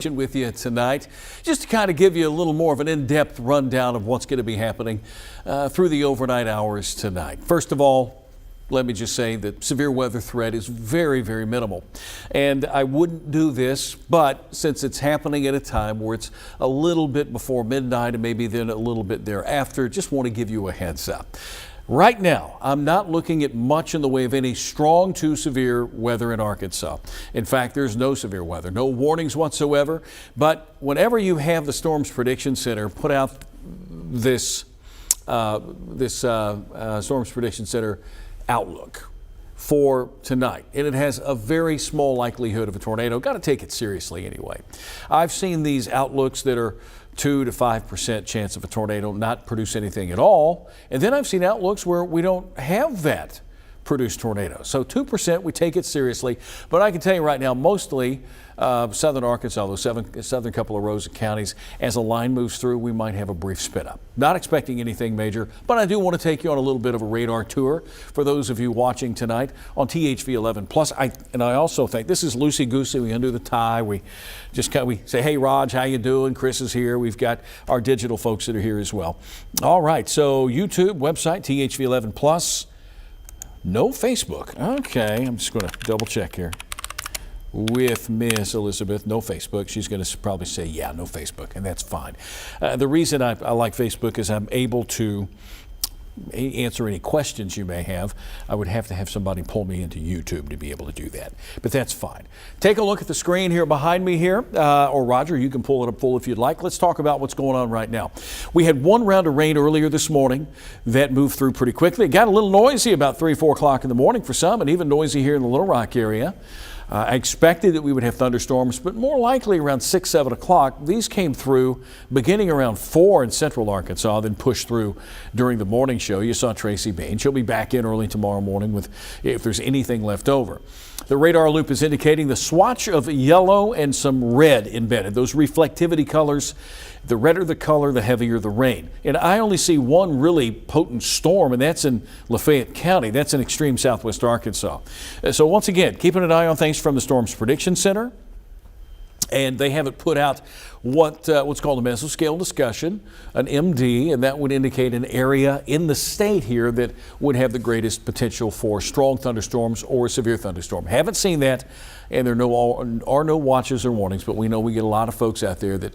With you tonight, just to kind of give you a little more of an in-depth rundown of what's going to be happening through the overnight hours tonight. First of all, let me just say that severe weather threat is very, very minimal. And I wouldn't do this, but since it's happening at a time where it's a little bit before midnight and maybe then a little bit thereafter, just want to give you a heads up. Right now, I'm not looking at much in the way of any strong to severe weather in Arkansas. In fact, there's no severe weather, no warnings whatsoever. But whenever you have the Storms Prediction Center put out this Storms Prediction Center outlook for tonight, and it has a very small likelihood of a tornado, got to take it seriously anyway. I've seen these outlooks that are 2 to 5% chance of a tornado not produce anything at all. And then I've seen outlooks where we don't have that produce tornadoes. So 2%, we take it seriously. But I can tell you right now, mostly southern Arkansas, those southern couple of rows of counties, as a line moves through, we might have a brief spin up. Not expecting anything major, but I do want to take you on a little bit of a radar tour for those of you watching tonight on THV11's. I also think this is loosey-goosey. We undo the tie. We just we say, hey, Raj, how you doing? Chris is here. We've got our digital folks that are here as well. All right, so YouTube, website, THV11's. No Facebook. Okay, I'm just going to double check here with Miss Elizabeth. No Facebook. She's going to probably say, yeah, no Facebook, and that's fine. The reason I like Facebook is I'm able to answer any questions you may have. I would have to have somebody pull me into YouTube to be able to do that, but that's fine. Take a look at the screen here behind me here, or Roger, you can pull it up full if you'd like. Let's talk about what's going on right now. We had one round of rain earlier this morning that moved through pretty quickly. It got a little noisy about 3 or 4 o'clock in the morning for some, and even noisy here in the Little Rock area. I expected that we would have thunderstorms, but more likely around 6, 7 o'clock. These came through beginning around 4 in central Arkansas, then pushed through during the morning show. You saw Tracy Bain. She'll be back in early tomorrow morning with if there's anything left over. The radar loop is indicating the swatch of yellow and some red embedded. Those reflectivity colors, the redder the color, the heavier the rain. And I only see one really potent storm, and that's in Lafayette County. That's in extreme southwest Arkansas. So once again, keeping an eye on things from the Storms Prediction Center. And they haven't put out what's called a mesoscale discussion, an MD, and that would indicate an area in the state here that would have the greatest potential for strong thunderstorms or a severe thunderstorm. Haven't seen that, and there are no watches or warnings, but we know we get a lot of folks out there that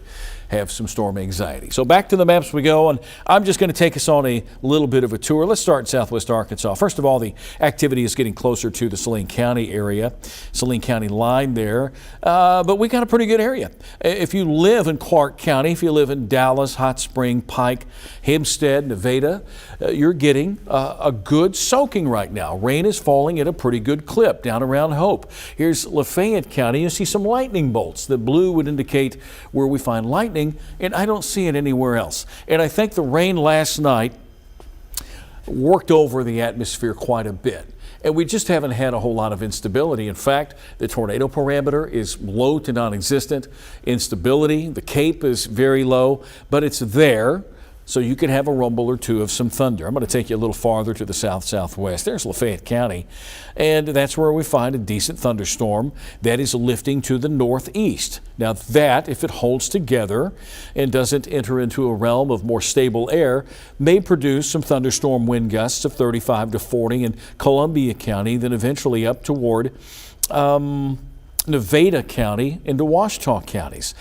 have some storm anxiety. So back to the maps we go, and I'm just going to take us on a little bit of a tour. Let's start in southwest Arkansas. First of all, the activity is getting closer to the Saline County area, Saline County line there, but we got a pretty good area. If you live in Clark County, if you live in Dallas, Hot Spring, Pike, Hempstead, Nevada, you're getting a good soaking right now. Rain is falling at a pretty good clip down around Hope. Here's Lafayette County. You see some lightning bolts. The blue would indicate where we find lightning, and I don't see it anywhere else. And I think the rain last night worked over the atmosphere quite a bit. And we just haven't had a whole lot of instability. In fact, the tornado parameter is low to non-existent. Instability, the Cape is very low, but it's there. So you can have a rumble or two of some thunder. I'm going to take you a little farther to the south-southwest. There's Lafayette County, and that's where we find a decent thunderstorm that is lifting to the northeast. Now that, if it holds together and doesn't enter into a realm of more stable air, may produce some thunderstorm wind gusts of 35 to 40 in Columbia County, then eventually up toward Nevada County into Ouachita counties.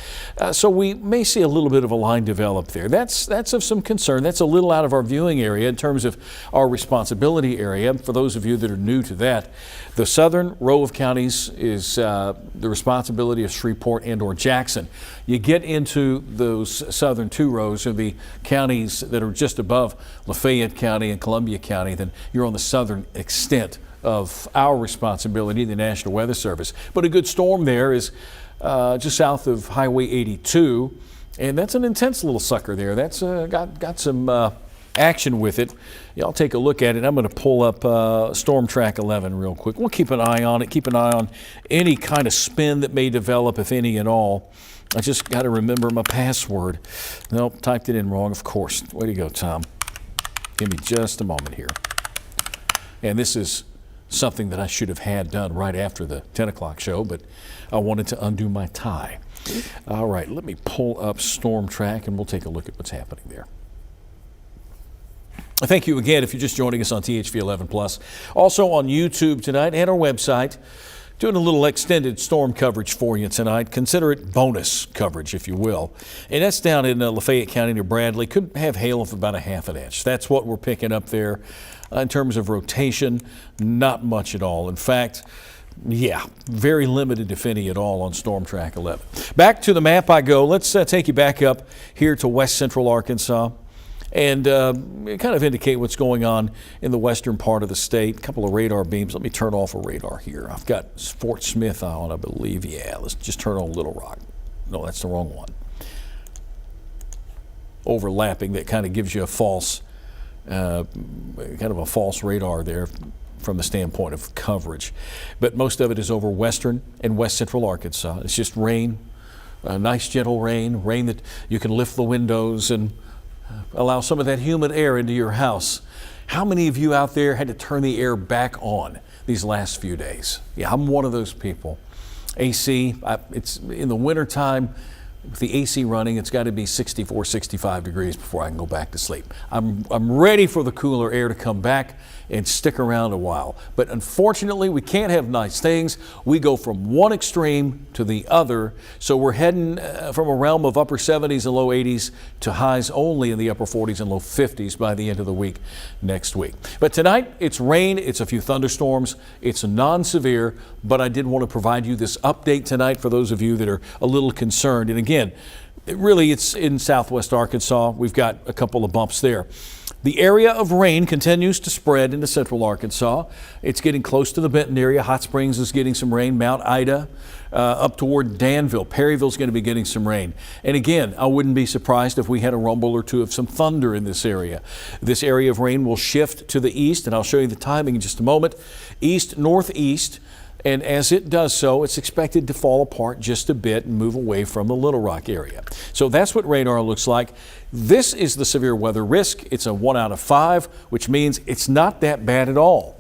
So we may see a little bit of a line develop there. That's of some concern. That's a little out of our viewing area in terms of our responsibility area. For those of you that are new to that, the southern row of counties is the responsibility of Shreveport and or Jackson. You get into those southern 2 rows of the counties that are just above Lafayette County and Columbia County, then you're on the southern extent of our responsibility, the National Weather Service. But a good storm there is just south of Highway 82, and that's an intense little sucker there. That's got some action with it. Y'all take a look at it. I'm going to pull up Storm Track 11 real quick. We'll keep an eye on it, keep an eye on any kind of spin that may develop, if any at all. I just got to remember my password. Nope, typed it in wrong, of course. Way to go, Tom. Give me just a moment here. And this is something that I should have had done right after the 10 o'clock show, but I wanted to undo my tie. All right, let me pull up Storm Track and we'll take a look at what's happening there. Thank you again if you're just joining us on THV11's. Also on YouTube tonight and our website. Doing a little extended storm coverage for you tonight. Consider it bonus coverage, if you will. And that's down in Lafayette County near Bradley. Could have hail of about a half an inch. That's what we're picking up there. In terms of rotation, not much at all. In fact, yeah, very limited, if any, at all on Storm Track 11. Back to the map I go. Let's take you back up here to west central Arkansas and kind of indicate what's going on in the western part of the state. A couple of radar beams. Let me turn off a radar here. I've got Fort Smith on, I believe. Yeah, let's just turn on Little Rock. No, that's the wrong one. Overlapping, that kind of gives you a false, kind of a false radar there from the standpoint of coverage. But most of it is over western and west central Arkansas. It's just rain, nice gentle rain, rain that you can lift the windows and allow some of that humid air into your house. How many of you out there had to turn the air back on these last few days? Yeah, I'm one of those people. AC, it's in the wintertime, with the AC running, it's got to be 64, 65 degrees before I can go back to sleep. I'm ready for the cooler air to come back and stick around a while. But unfortunately, we can't have nice things. We go from one extreme to the other. So we're heading from a realm of upper 70s and low 80s to highs only in the upper 40s and low 50s by the end of the week next week. But tonight, it's rain. It's a few thunderstorms. It's non-severe, but I did want to provide you this update tonight for those of you that are a little concerned. And again, it's in southwest Arkansas. We've got a couple of bumps there. The area of rain continues to spread into central Arkansas. It's getting close to the Benton area. Hot Springs is getting some rain. Mount Ida up toward Danville. Perryville's going to be getting some rain. And again, I wouldn't be surprised if we had a rumble or two of some thunder in this area. This area of rain will shift to the east, and I'll show you the timing in just a moment. East-northeast. And as it does so, it's expected to fall apart just a bit and move away from the Little Rock area. So that's what radar looks like. This is the severe weather risk. It's a 1 out of 5, which means it's not that bad at all.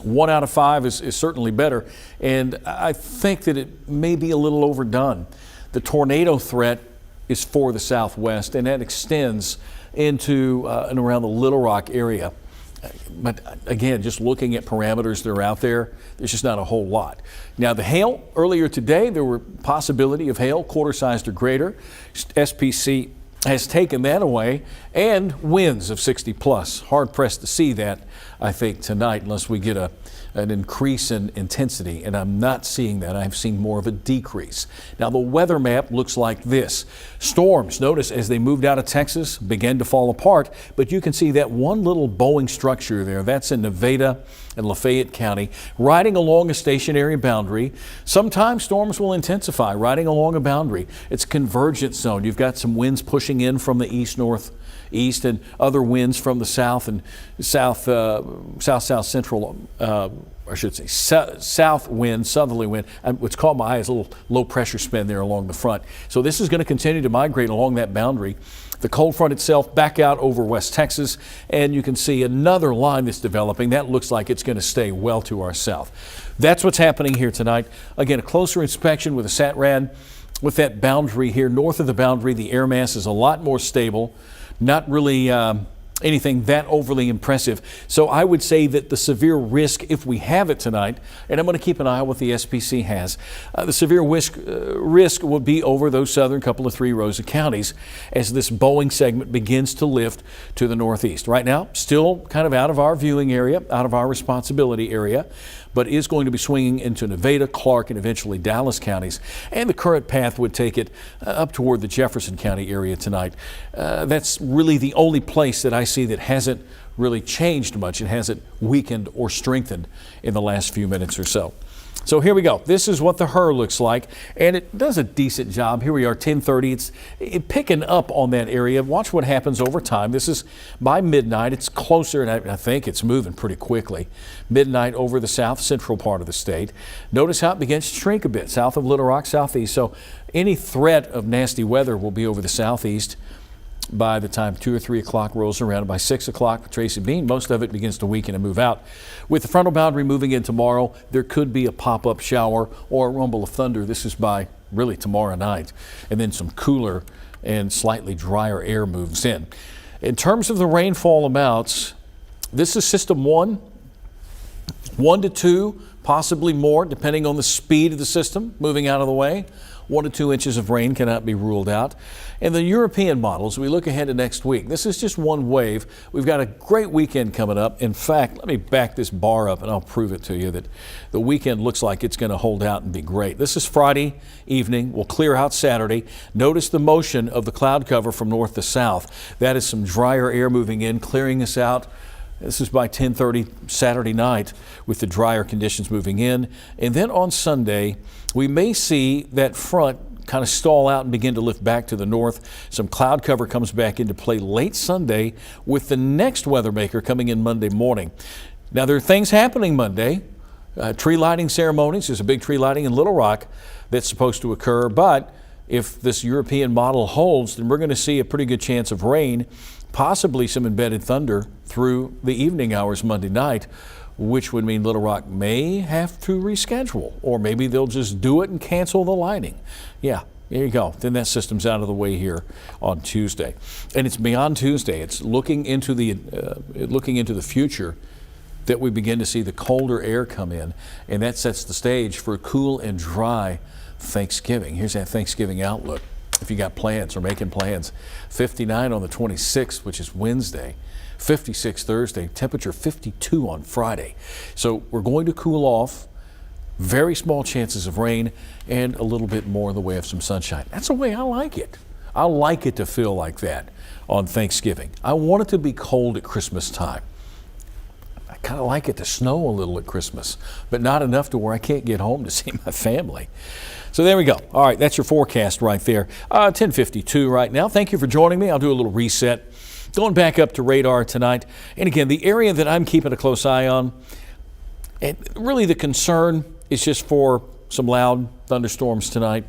1 out of 5 is certainly better. And I think that it may be a little overdone. The tornado threat is for the southwest, and that extends into and around the Little Rock area. But again, just looking at parameters that are out there, there's just not a whole lot. Now the hail, earlier today, there were possibility of hail, quarter-sized or greater. SPC has taken that away, and winds of 60 plus. Hard pressed to see that, I think, tonight, unless we get an increase in intensity, and I'm not seeing that. I've seen more of a decrease. Now the weather map looks like this. Storms, notice as they moved out of Texas, began to fall apart, but you can see that one little bowing structure there. That's in Nevada and Lafayette County, riding along a stationary boundary. Sometimes storms will intensify riding along a boundary. It's a convergence zone. You've got some winds pushing in from the east-northeast and other winds from the south and south-central, I should say, south wind, southerly wind. What's caught my eye is a little low pressure spin there along the front. So this is going to continue to migrate along that boundary. The cold front itself back out over West Texas, and you can see another line that's developing. That looks like it's going to stay well to our south. That's what's happening here tonight. Again, a closer inspection with a SAT-RAD with that boundary here. North of the boundary, the air mass is a lot more stable. Not really anything that overly impressive. So I would say that the severe risk, if we have it tonight, and I'm going to keep an eye on what the SPC has, the severe risk will be over those southern couple of 3 rows of counties as this Boeing segment begins to lift to the northeast. Right now, still kind of out of our viewing area, out of our responsibility area, but is going to be swinging into Nevada, Clark, and eventually Dallas counties. And the current path would take it up toward the Jefferson County area tonight. That's really the only place that I see that hasn't really changed much. It hasn't weakened or strengthened in the last few minutes or so. So here we go. This is what the HRRR looks like, and it does a decent job. Here we are, 10:30. It's picking up on that area. Watch what happens over time. This is by midnight. It's closer, and I think it's moving pretty quickly. Midnight over the south central part of the state. Notice how it begins to shrink a bit, south of Little Rock, southeast. So any threat of nasty weather will be over the southeast by the time 2 or 3 o'clock rolls around. By 6 o'clock with Tracy Bean, most of it begins to weaken and move out. With the frontal boundary moving in tomorrow, there could be a pop-up shower or a rumble of thunder. This is by really tomorrow night, and then some cooler and slightly drier air moves in. In terms of the rainfall amounts, this is system 1 to 2, possibly more, depending on the speed of the system moving out of the way. 1 to 2 inches of rain cannot be ruled out. And the European models, we look ahead to next week. This is just one wave. We've got a great weekend coming up. In fact, let me back this bar up and I'll prove it to you that the weekend looks like it's going to hold out and be great. This is Friday evening. We'll clear out Saturday. Notice the motion of the cloud cover from north to south. That is some drier air moving in, clearing us out. This is by 10:30 Saturday night with the drier conditions moving in. And then on Sunday, we may see that front kind of stall out and begin to lift back to the north. Some cloud cover comes back into play late Sunday with the next weather maker coming in Monday morning. Now, there are things happening Monday. Tree lighting ceremonies. There's a big tree lighting in Little Rock that's supposed to occur. But if this European model holds, then we're going to see a pretty good chance of rain, possibly some embedded thunder through the evening hours Monday night, which would mean Little Rock may have to reschedule, or maybe they'll just do it and cancel the lighting. Yeah, there you go. Then that system's out of the way here on Tuesday. And it's beyond Tuesday. It's looking into the future that we begin to see the colder air come in, and that sets the stage for a cool and dry Thanksgiving. Here's that Thanksgiving outlook. If you got plans or making plans, 59 on the 26th, which is Wednesday, 56 Thursday, temperature 52 on Friday. So we're going to cool off, very small chances of rain, and a little bit more in the way of some sunshine. That's the way I like it. I like it to feel like that on Thanksgiving. I want it to be cold at Christmas time. I kind of like it to snow a little at Christmas, but not enough to where I can't get home to see my family. So there we go. All right, that's your forecast right there. 10:52 right now. Thank you for joining me. I'll do a little reset. Going back up to radar tonight. And again, the area that I'm keeping a close eye on, and really the concern is just for some loud thunderstorms tonight,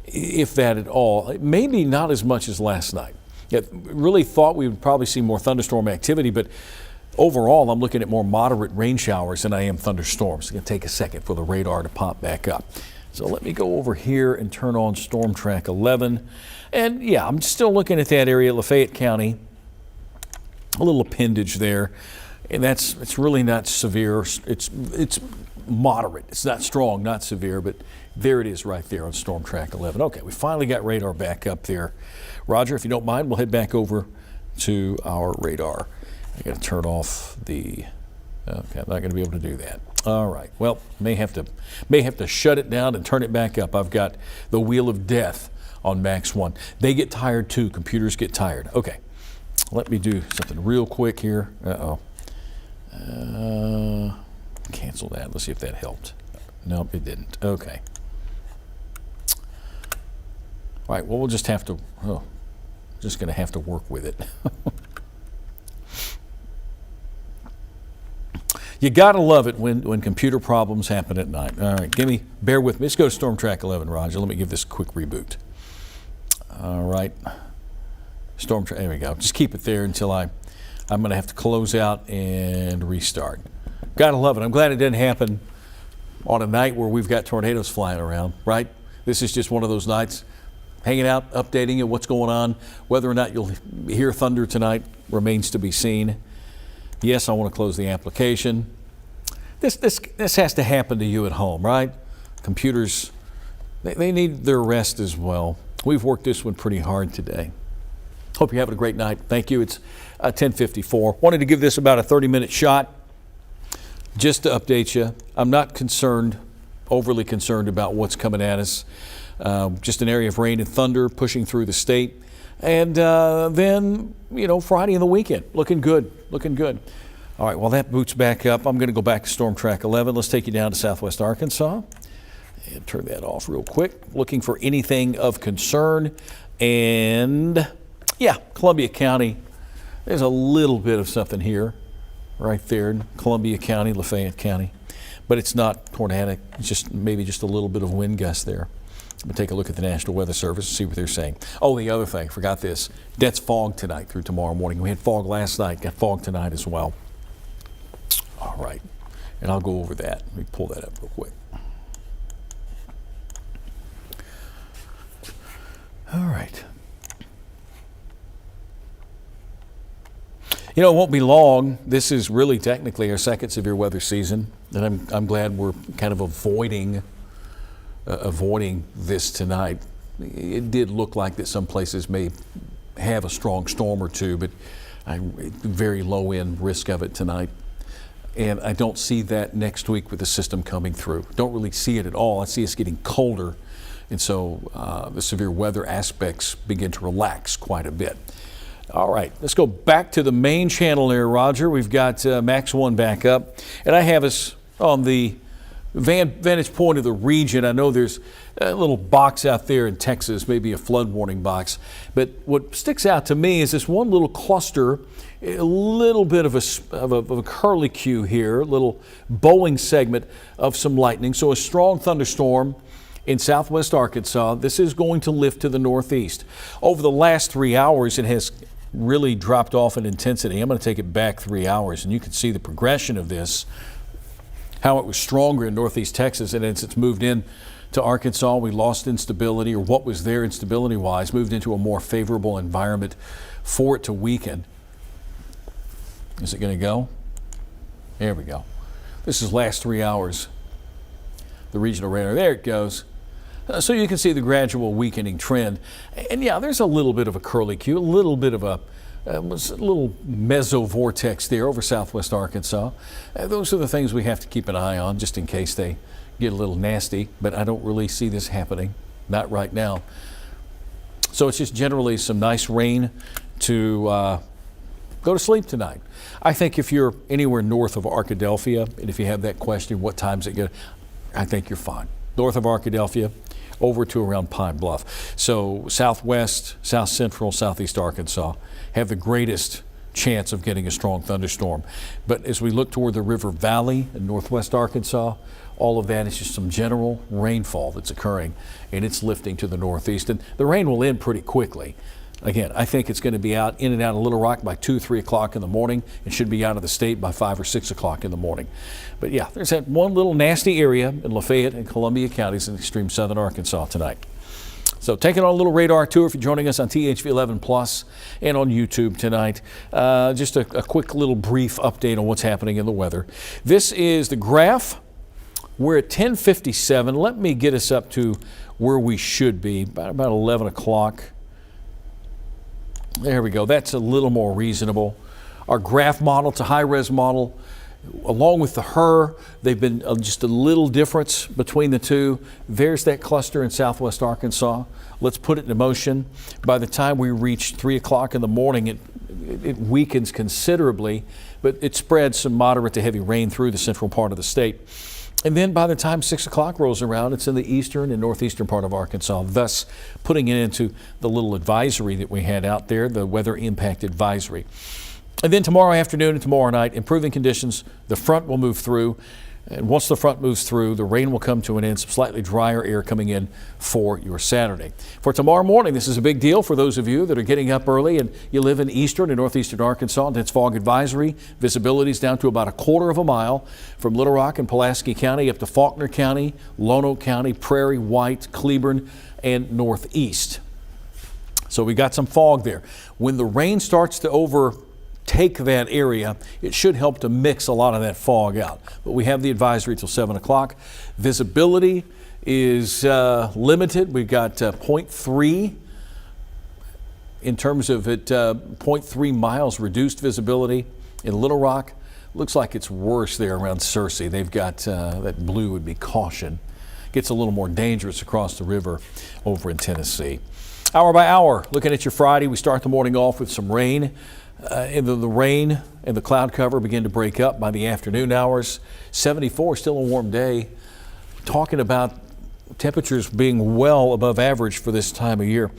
if that at all. Maybe not as much as last night. Really thought we would probably see more thunderstorm activity, but overall, I'm looking at more moderate rain showers than I am thunderstorms. It's going to take a second for the radar to pop back up. So let me go over here and turn on Storm Track 11. And yeah, I'm still looking at that area, Lafayette County. A little appendage there. And it's really not severe. It's moderate. It's not strong, not severe, but there it is right there on Storm Track 11. Okay, we finally got radar back up there. Roger, if you don't mind, we'll head back over to our radar. I got to turn off the, okay, I'm not going to be able to do that. All right, well, may have to shut it down and turn it back up. I've got the wheel of death on Max 1. They get tired too, computers get tired. Okay, let me do something real quick here. Cancel that, let's see if that helped. Nope, it didn't, okay. All right, well, we'll just have to, just gonna have to work with it. You gotta love it when computer problems happen at night. All right, bear with me. Let's go to Storm Track 11, Roger. Let me give this a quick reboot. All right, Storm Track, there we go. Just keep it there until I'm gonna have to close out and restart. Gotta love it. I'm glad it didn't happen on a night where we've got tornadoes flying around, right? This is just one of those nights, hanging out, updating you what's going on. Whether or not you'll hear thunder tonight remains to be seen. Yes, I want to close the application. This has to happen to you at home, right? Computers, they need their rest as well. We've worked this one pretty hard today. Hope you're having a great night. Thank you. It's 10:54. Wanted to give this about a 30-minute shot just to update you. I'm not overly concerned about what's coming at us. Just an area of rain and thunder pushing through the state. And then, Friday and the weekend, looking good. All right, well, that boots back up. I'm going to go back to Storm Track 11. Let's take you down to southwest Arkansas and turn that off real quick. Looking for anything of concern. And, yeah, Columbia County. There's a little bit of something here, right there in Columbia County, Lafayette County. But it's not tornadic. It's maybe just a little bit of wind gust there. We'll take a look at the National Weather Service and see what they're saying. Oh, the other thing, forgot this. That's fog tonight through tomorrow morning. We had fog last night, got fog tonight as well. All right, and I'll go over that. Let me pull that up real quick. All right. You know, it won't be long. This is really technically our second severe weather season, and I'm glad we're kind of avoiding this tonight. It did look like that some places may have a strong storm or two, but very low end risk of it tonight. And I don't see that next week with the system coming through. Don't really see it at all. I see us getting colder, and so the severe weather aspects begin to relax quite a bit. All right, let's go back to the main channel there, Roger. We've got Max 1 back up, and I have us on the vantage point of the region. I know there's a little box out there in Texas, maybe a flood warning box, but what sticks out to me is this one little cluster, a little bit of a curlicue here, a little bowling segment of some lightning. So a strong thunderstorm in southwest Arkansas. This is going to lift to the northeast. Over the last 3 hours, it has really dropped off in intensity. I'm going to take it back 3 hours, and you can see the progression of this, how it was stronger in northeast Texas, and as it's moved in to Arkansas, we lost instability, or what was there instability-wise, moved into a more favorable environment for it to weaken. Is it going to go? There we go. This is last 3 hours. The regional radar, there it goes. So you can see the gradual weakening trend. And yeah, there's a little bit of a curlicue, a little bit of a little mesovortex there over southwest Arkansas. Those are the things we have to keep an eye on just in case they get a little nasty, but I don't really see this happening, not right now. So it's just generally some nice rain to go to sleep tonight. I think if you're anywhere north of Arkadelphia, and if you have that question, what time's it good? I think you're fine. North of Arkadelphia, over to around Pine Bluff. So southwest, south central, southeast Arkansas have the greatest chance of getting a strong thunderstorm. But as we look toward the river valley in northwest Arkansas, all of that is just some general rainfall that's occurring, and it's lifting to the northeast. And the rain will end pretty quickly. Again, I think it's going to be out in and out of Little Rock by 2, 3 o'clock in the morning. It should be out of the state by 5 or 6 o'clock in the morning. But yeah, there's that one little nasty area in Lafayette and Columbia counties in extreme southern Arkansas tonight. So taking on a little radar tour if you're joining us on THV11's and on YouTube tonight. Just a quick little brief update on what's happening in the weather. This is the graph. We're at 10:57. Let me get us up to where we should be, about 11 o'clock. There we go. That's a little more reasonable. Our graph model, it's a high-res model. Along with the HER, they've been just a little difference between the two. There's that cluster in southwest Arkansas. Let's put it into motion. By the time we reach 3 o'clock in the morning, it weakens considerably, but it spreads some moderate to heavy rain through the central part of the state. And then by the time 6 o'clock rolls around, it's in the eastern and northeastern part of Arkansas, thus putting it into the little advisory that we had out there, the weather impact advisory. And then tomorrow afternoon and tomorrow night, improving conditions, the front will move through. And once the front moves through, the rain will come to an end, some slightly drier air coming in for your Saturday. For tomorrow morning, this is a big deal for those of you that are getting up early and you live in eastern and northeastern Arkansas. Dense fog advisory. Visibility is down to about a quarter of a mile from Little Rock and Pulaski County up to Faulkner County, Lonoke County, Prairie, White, Cleburne, and northeast. So we got some fog there. When the rain starts to overtake that area, it should help to mix a lot of that fog out. But we have the advisory till 7 o'clock. Visibility is limited. We've got 0.3 in terms of it, 0.3 miles reduced visibility in Little Rock. Looks like it's worse there around Searcy. They've got that blue would be caution. Gets a little more dangerous across the river over in Tennessee. Hour by hour, looking at your Friday, we start the morning off with some rain. And the rain and the cloud cover begin to break up by the afternoon hours. 74, still a warm day. Talking about temperatures being well above average for this time of year.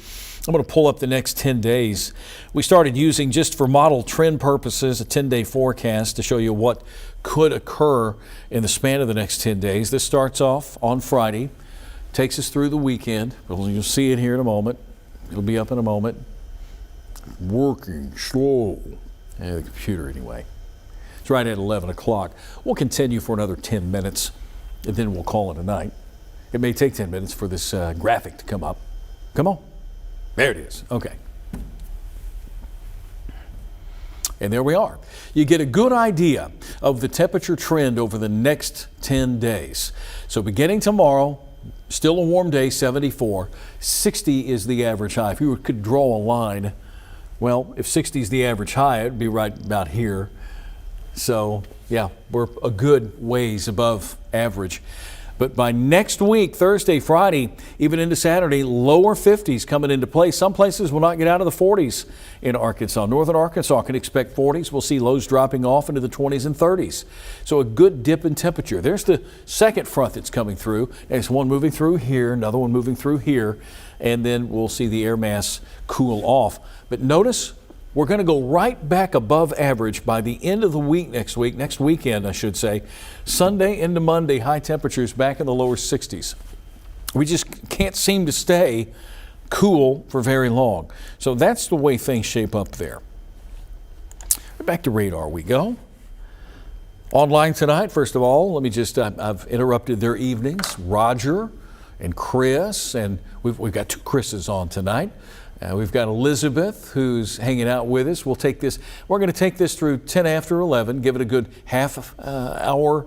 I'm going to pull up the next 10 days. We started using, just for model trend purposes, a 10-day forecast to show you what could occur in the span of the next 10 days. This starts off on Friday, takes us through the weekend. You'll see it here in a moment. It'll be up in a moment. Working slow. The computer anyway. It's right at 11 o'clock. We'll continue for another 10 minutes, and then we'll call it a night. It may take 10 minutes for this graphic to come up. Come on. There it is. Okay. And there we are. You get a good idea of the temperature trend over the next 10 days. So beginning tomorrow, still a warm day, 74. 60 is the average high. If you could draw a line, well, if 60 is the average high, it'd be right about here. So, yeah, we're a good ways above average. But by next week, Thursday, Friday, even into Saturday, lower 50s coming into play. Some places will not get out of the 40s in Arkansas. Northern Arkansas can expect 40s. We'll see lows dropping off into the 20s and 30s. So a good dip in temperature. There's the second front that's coming through. There's one moving through here, another one moving through here, and then we'll see the air mass cool off. But notice, we're going to go right back above average by the end of the week next weekend, I should say. Sunday into Monday, high temperatures back in the lower 60s. We just can't seem to stay cool for very long. So that's the way things shape up there. Back to radar we go. Online tonight, first of all, let me just, I've interrupted their evenings. Roger and Chris, and we've got two Chris's on tonight. We've got Elizabeth who's hanging out with us. We're going to take this through 10 after 11, give it a good half hour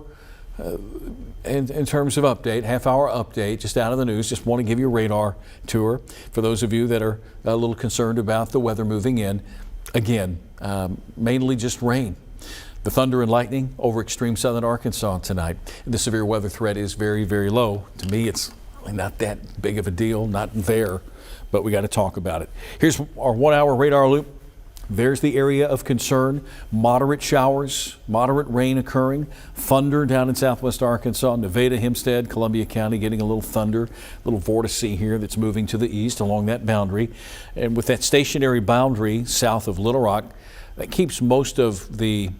in terms of update, half-hour update, just out of the news. Just want to give you a radar tour for those of you that are a little concerned about the weather moving in. Again, mainly just rain. The thunder and lightning over extreme southern Arkansas tonight. The severe weather threat is very, very low. To me, it's really not that big of a deal, not there. But we got to talk about it. Here's our 1 hour radar loop. There's the area of concern. Moderate showers, moderate rain occurring. Thunder down in southwest Arkansas, Nevada, Hempstead, Columbia County getting a little thunder, a little vortice here that's moving to the east along that boundary. And with that stationary boundary south of Little Rock, that keeps most of the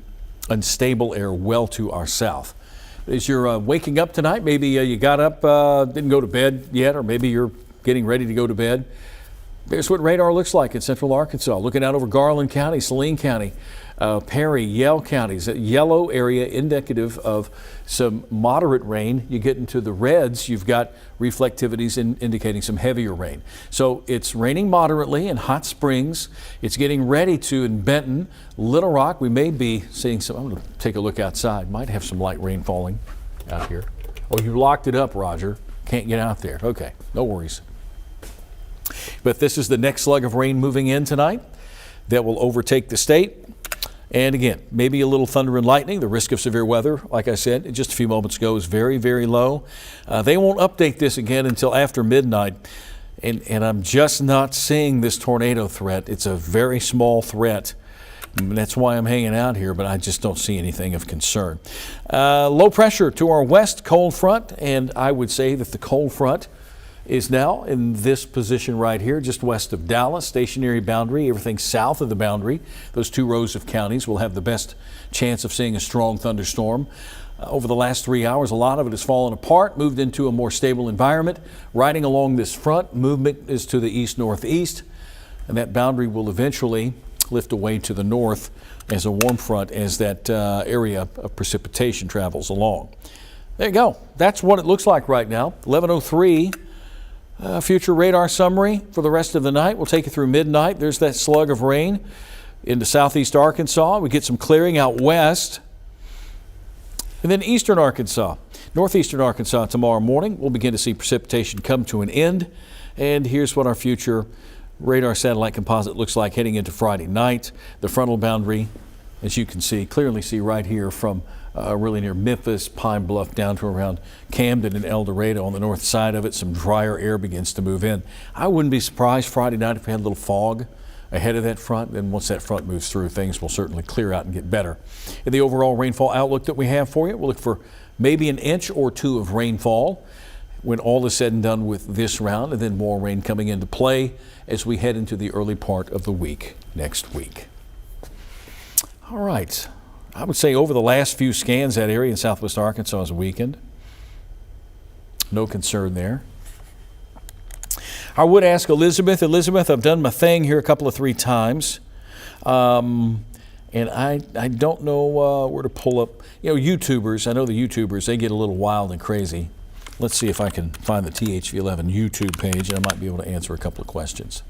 unstable air well to our south. As you're waking up tonight, maybe you got up, didn't go to bed yet, or maybe you're getting ready to go to bed. There's what radar looks like in central Arkansas. Looking out over Garland County, Saline County, Perry, Yell counties. A yellow area indicative of some moderate rain. You get into the reds, you've got reflectivities indicating some heavier rain. So it's raining moderately in Hot Springs. It's getting ready to in Benton, Little Rock. We may be seeing some. I'm going to take a look outside. Might have some light rain falling out here. Oh, you locked it up, Roger. Can't get out there. Okay, no worries. But this is the next slug of rain moving in tonight that will overtake the state. And again, maybe a little thunder and lightning. The risk of severe weather, like I said just a few moments ago, is very, very low. They won't update this again until after midnight. And I'm just not seeing this tornado threat. It's a very small threat. And that's why I'm hanging out here, but I just don't see anything of concern. Low pressure to our west, cold front. And I would say that the cold front is now in this position right here, just west of Dallas, stationary boundary, everything south of the boundary. Those two rows of counties will have the best chance of seeing a strong thunderstorm. Over the last 3 hours, a lot of it has fallen apart, moved into a more stable environment. Riding along this front, movement is to the east-northeast, and that boundary will eventually lift away to the north as a warm front as that area of precipitation travels along. There you go. That's what it looks like right now. 11:03. Future radar summary for the rest of the night. We'll take you through midnight. There's that slug of rain into southeast Arkansas. We get some clearing out west. And then eastern Arkansas, northeastern Arkansas tomorrow morning. We'll begin to see precipitation come to an end. And here's what our future radar satellite composite looks like heading into Friday night. The frontal boundary, as you can see, clearly see right here from really near Memphis, Pine Bluff, down to around Camden and El Dorado on the north side of it. Some drier air begins to move in. I wouldn't be surprised Friday night if we had a little fog ahead of that front. Then once that front moves through, things will certainly clear out and get better. In the overall rainfall outlook that we have for you, we'll look for maybe an inch or two of rainfall when all is said and done with this round, and then more rain coming into play as we head into the early part of the week next week. All right. I would say over the last few scans, that area in southwest Arkansas is weakened. No concern there. I would ask Elizabeth. Elizabeth, I've done my thing here a couple of 3 times. And I don't know where to pull up. You know, YouTubers, I know the YouTubers, they get a little wild and crazy. Let's see if I can find the THV11 YouTube page, and I might be able to answer a couple of questions.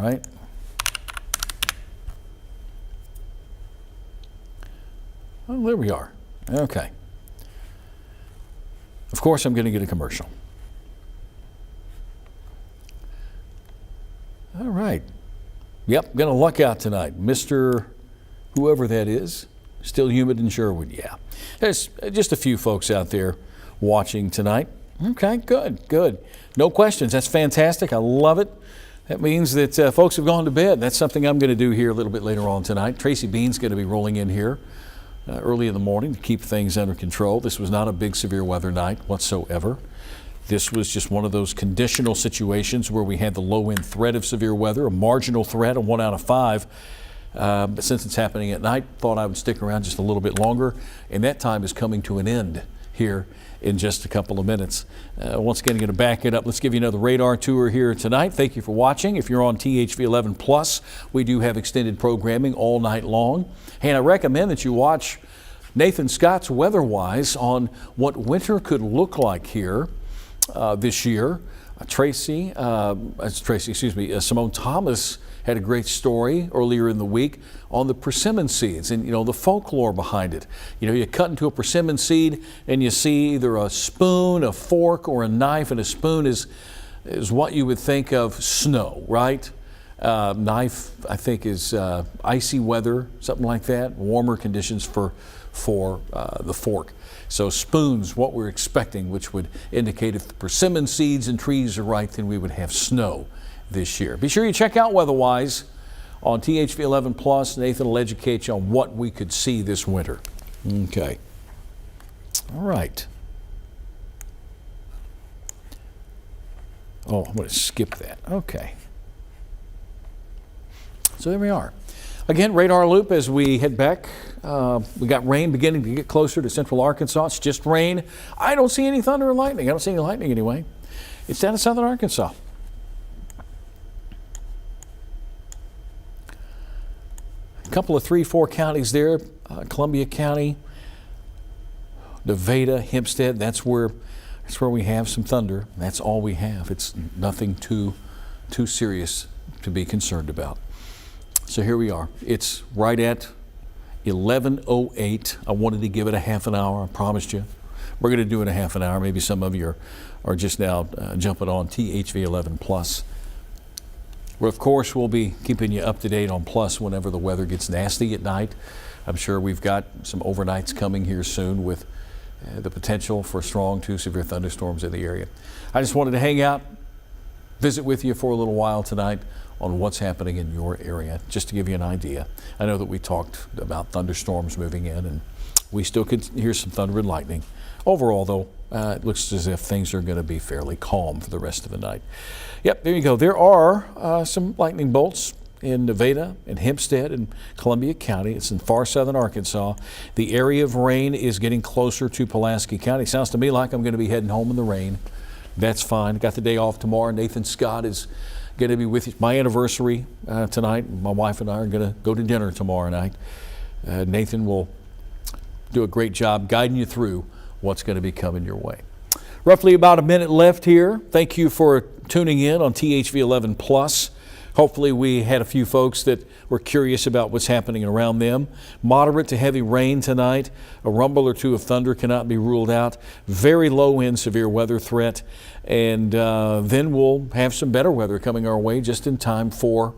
right? Oh, there we are. Okay. Of course, I'm going to get a commercial. All right. Yep, going to luck out tonight. Mr. whoever that is, still humid in Sherwood. Yeah. There's just a few folks out there watching tonight. Okay, good, good. No questions. That's fantastic. I love it. That means that folks have gone to bed. That's something I'm going to do here a little bit later on tonight. Tracy Bean's going to be rolling in here early in the morning to keep things under control. This was not a big severe weather night whatsoever. This was just one of those conditional situations where we had the low-end threat of severe weather, a marginal threat, a 1 out of 5. But since it's happening at night, thought I would stick around just a little bit longer, and that time is coming to an end here in just a couple of minutes. Once again, I'm going to back it up. Let's give you another radar tour here tonight. Thank you for watching. If you're on THV11's, we do have extended programming all night long. And I recommend that you watch Nathan Scott's Weather-Wise on what winter could look like here this year. Simone Thomas had a great story earlier in the week on the persimmon seeds and, the folklore behind it. You cut into a persimmon seed and you see either a spoon, a fork, or a knife, and a spoon is what you would think of snow, right? Knife, I think, is icy weather, something like that, warmer conditions for the fork. So spoons, what we're expecting, which would indicate if the persimmon seeds and trees are right, then we would have snow this year. Be sure you check out Weather-Wise on THV11's. Nathan will educate you on what we could see this winter. Okay. All right. Oh, I'm going to skip that. Okay. So there we are. Again, radar loop as we head back. We got rain beginning to get closer to central Arkansas. It's just rain. I don't see any thunder or lightning. I don't see any lightning anyway. It's down in southern Arkansas. A couple of 3-4 counties there. Columbia County, Nevada, Hempstead. That's where we have some thunder. That's all we have. It's nothing too serious to be concerned about. So here we are. It's right at 11:08. I wanted to give it a half an hour. I promised you. We're going to do it a half an hour. Maybe some of you are just now jumping on THV11's. Well, of course, we'll be keeping you up to date on Plus whenever the weather gets nasty at night. I'm sure we've got some overnights coming here soon with the potential for strong to severe thunderstorms in the area. I just wanted to hang out, visit with you for a little while tonight on what's happening in your area, just to give you an idea. I know that we talked about thunderstorms moving in, and we still could hear some thunder and lightning. Overall, though, it looks as if things are going to be fairly calm for the rest of the night. Yep, there you go. There are some lightning bolts in Nevada and Hempstead and Columbia County. It's in far southern Arkansas. The area of rain is getting closer to Pulaski County. Sounds to me like I'm going to be heading home in the rain. That's fine. Got the day off tomorrow. Nathan Scott is going to be with you. My anniversary tonight. My wife and I are going to go to dinner tomorrow night. Nathan will do a great job guiding you through what's going to be coming your way. Roughly about a minute left here. Thank you for tuning in on THV11's. Hopefully we had a few folks that were curious about what's happening around them. Moderate to heavy rain tonight. A rumble or two of thunder cannot be ruled out. Very low end severe weather threat. And then we'll have some better weather coming our way just in time for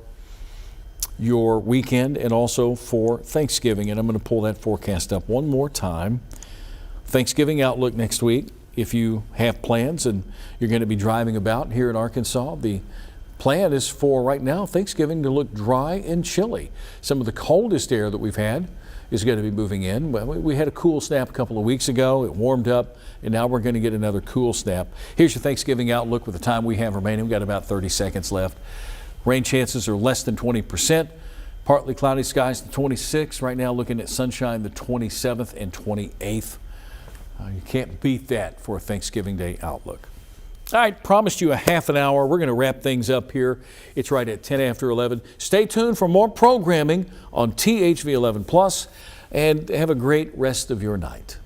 your weekend and also for Thanksgiving. And I'm going to pull that forecast up one more time. Thanksgiving outlook next week. If you have plans and you're going to be driving about here in Arkansas, the plan is for right now Thanksgiving to look dry and chilly. Some of the coldest air that we've had is going to be moving in. We had a cool snap a couple of weeks ago. It warmed up, and now we're going to get another cool snap. Here's your Thanksgiving outlook with the time we have remaining. We've got about 30 seconds left. Rain chances are less than 20%. Partly cloudy skies the 26th. Right now looking at sunshine the 27th and 28th. You can't beat that for a Thanksgiving Day outlook. All right, promised you a half an hour. We're going to wrap things up here. It's right at 10 after 11. Stay tuned for more programming on THV11's, and have a great rest of your night.